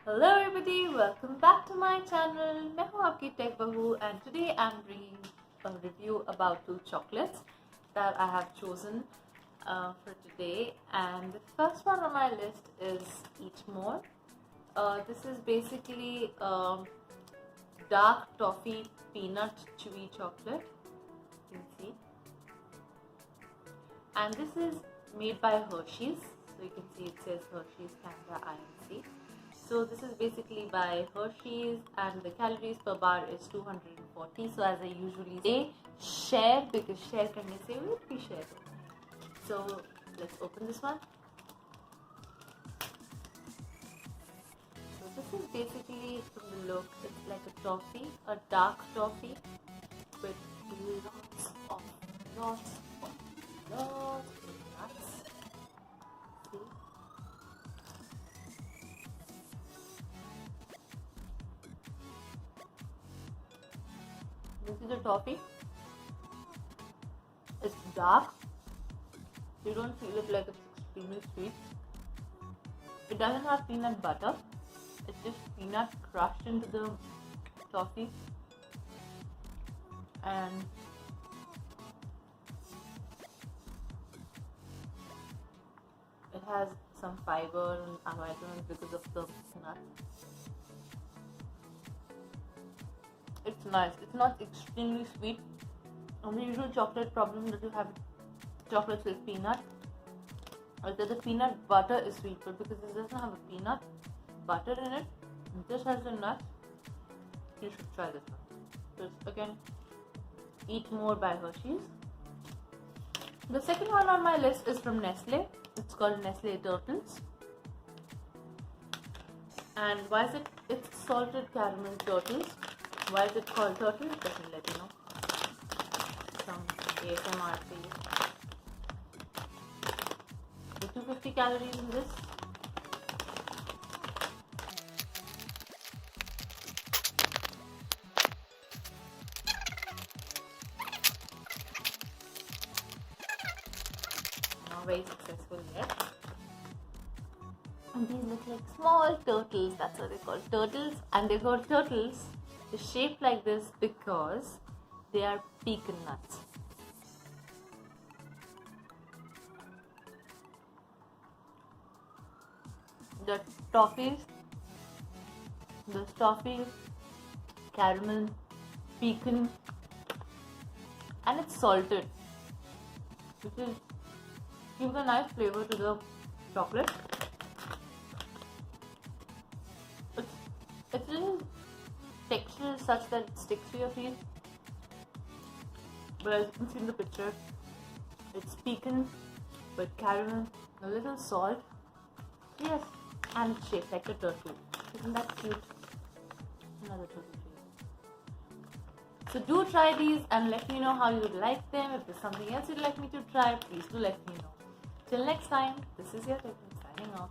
Hello everybody, welcome back to my channel. मैं हूँ आपकी टेक बहू and today I'm bringing a review about two chocolates that I have chosen for today. And the first one on my list is Eat More. This is basically dark toffee peanut chewy chocolate. You can see, and this is made by Hershey's. So you can see it says Hershey's Canada INC. So this is basically by Hershey's and the calories per bar is 240. So as I usually say, share because share करने से will be shared. So let's open this one. So this is basically from the look, it's like a toffee, a dark toffee with lots of nuts. See? This is the toffee. It's dark. You don't feel it like it's extremely sweet. It doesn't have peanut butter. It's just peanut crushed into the toffee. And it has some fiber and vitamins because of the nuts. It's nice. It's not extremely sweet. The usual chocolate problem that you have chocolates with peanut is that the peanut butter is sweet, but because this doesn't have a peanut butter in it, it just has the nuts. You should try this one. So it's again Eat More by Hershey's. The second one on my list is from Nestle. It's called Nestle Turtles. And why is it? It's salted caramel turtles. Why is it called turtles? Let me let you know. Some ASMR for you. The 250 calories in this. Not very successful yet. And these look like small turtles. That's what they're called, turtles. And they're called turtles. They're shaped like this because they are pecan nuts. The toffee, caramel, pecan, and it's salted, which gives a nice flavor to the chocolate. It's a little texture is such that it sticks to your teeth, but as you can see in the picture, it's pecan with caramel, a little salt, yes, and it's shaped like a turtle. Isn't that cute? Another turtle for you. So do try these and let me know how you would like them. If there's something else you'd like me to try, please do let me know. Till next time, this is your Ticktock signing off.